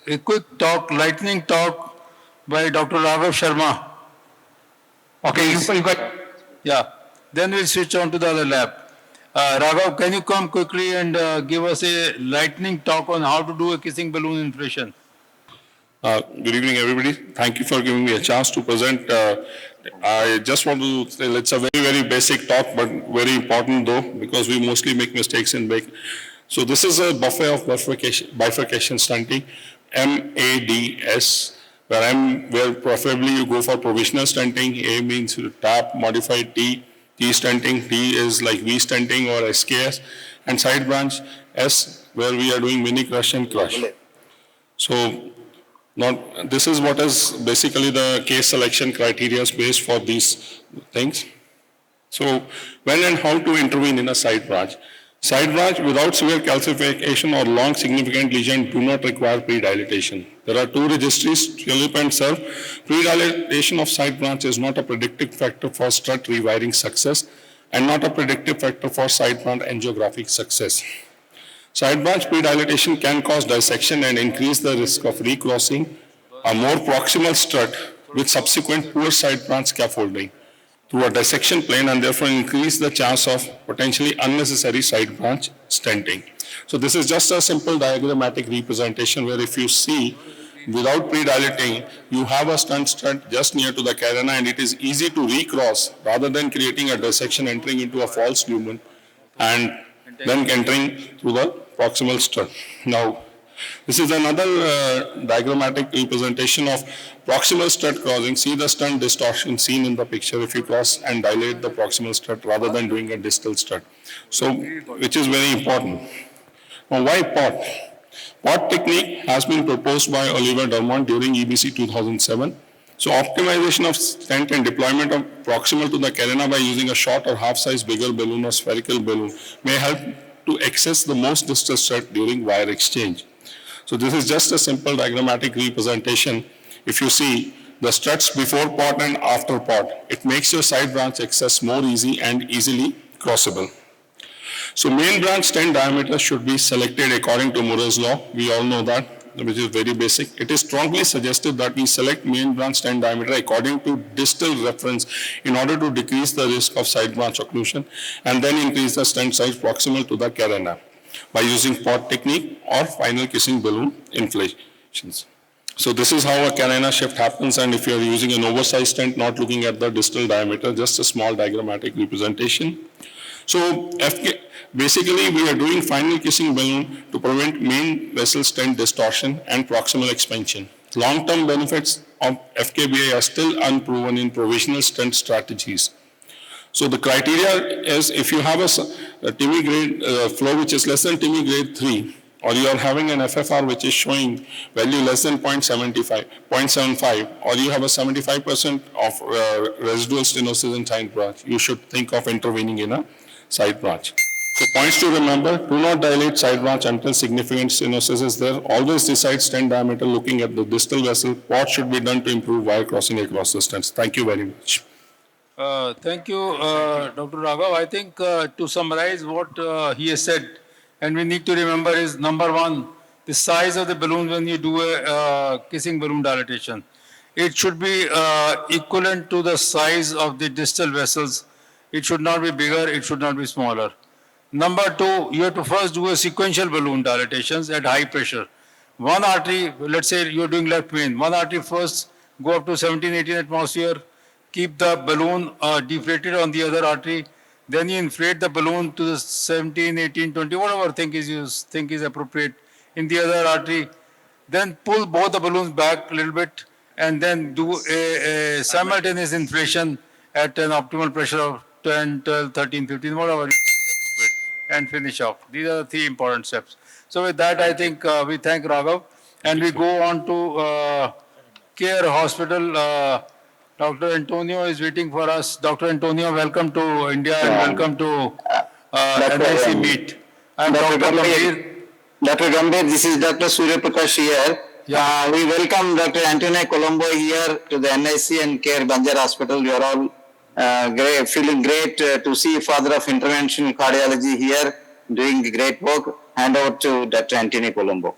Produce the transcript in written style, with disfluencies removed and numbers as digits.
a quick talk, lightning talk by Dr. Raghav Sharma. Okay, you got. Yeah. Then we'll switch on to the other lab. Raghav, can you come quickly and give us a lightning talk on how to do a kissing balloon inflation? Good evening, everybody. Thank you for giving me a chance to present. I just want to say it's a very, very basic talk, but very important though, because we mostly make mistakes in make. So this is a buffet of bifurcation stunting, MADS, where preferably you go for provisional stunting. A means you tap, modified T stunting. T is like V stunting or SKS, and side branch S, where we are doing mini crush and crush. So this is what is basically the case selection criteria based for these things. So when and how to intervene in a side branch. Side branch without severe calcification or long significant lesion do not require pre-dilatation. There are two registries, TULIP and SERV. Pre-dilatation of side branch is not a predictive factor for strut rewiring success and not a predictive factor for side branch angiographic success. Side branch pre-dilatation can cause dissection and increase the risk of recrossing a more proximal strut with subsequent poor side branch scaffolding through a dissection plane and therefore increase the chance of potentially unnecessary side branch stenting. So this is just a simple diagrammatic representation where if you see without pre-dilating, you have a stunt strut just near to the carina and it is easy to recross rather than creating a dissection entering into a false lumen and then entering through the proximal strut. Now, this is another diagrammatic representation of proximal strut crossing. See the stunt distortion seen in the picture if you cross and dilate the proximal strut rather than doing a distal strut. So, which is very important. Now, why POT? POT technique has been proposed by Oliver Dormont during EBC 2007. So, optimization of stent and deployment of proximal to the carina by using a short or half-size bigger balloon or spherical balloon may help to access the most distal strut during wire exchange. So this is just a simple diagrammatic representation. If you see the struts before POT and after POT, it makes your side branch access more easy and easily crossable. So main branch stent diameter should be selected according to Murray's law. We all know that, which is very basic. It is strongly suggested that we select main branch stent diameter according to distal reference in order to decrease the risk of side branch occlusion and then increase the stent size proximal to the carina by using POT technique or final kissing balloon inflations. So this is how a carina shift happens, and if you are using an oversized stent, not looking at the distal diameter, just a small diagrammatic representation. So basically we are doing final kissing balloon to prevent main vessel stent distortion and proximal expansion. Long-term benefits of FKBA are still unproven in provisional stent strategies. So the criteria is if you have a TIMI grade flow which is less than TIMI grade 3, or you are having an FFR which is showing value less than 0.75, or you have a 75% of residual stenosis in side branch, you should think of intervening in a side branch. So points to remember, do not dilate side branch until significant stenosis is there. Always decide stent diameter looking at the distal vessel. What should be done to improve wire crossing across the stents? Thank you very much. Thank you, Dr. Raghav. I think to summarize what he has said, and we need to remember is number one, the size of the balloon when you do a kissing balloon dilatation. It should be equivalent to the size of the distal vessels. It should not be bigger, it should not be smaller. Number two, you have to first do a sequential balloon dilatations at high pressure. One artery, let's say you're doing left main, one artery first go up to 17-18 atmosphere, keep the balloon deflated on the other artery, then you inflate the balloon to the 17, 18, 20, whatever you think is appropriate in the other artery, then pull both the balloons back a little bit and then do a simultaneous inflation at an optimal pressure of 10, 12, 13, 15, whatever you think is appropriate, and finish off. These are the three important steps. So with that, I think we thank Raghav and we go on to CARE Hospital. Dr. Antonio is waiting for us. Dr. Antonio, welcome to India and welcome to NIC Meet. I'm Dr. Gambhir. Dr. Gambhir, this is Dr. Surya Prakash here. Yeah. We welcome Dr. Antonio Colombo here to the NIC and CARE Banjar Hospital. We are all feeling great to see Father of Interventional Cardiology here doing great work. Hand over to Dr. Antonio Colombo.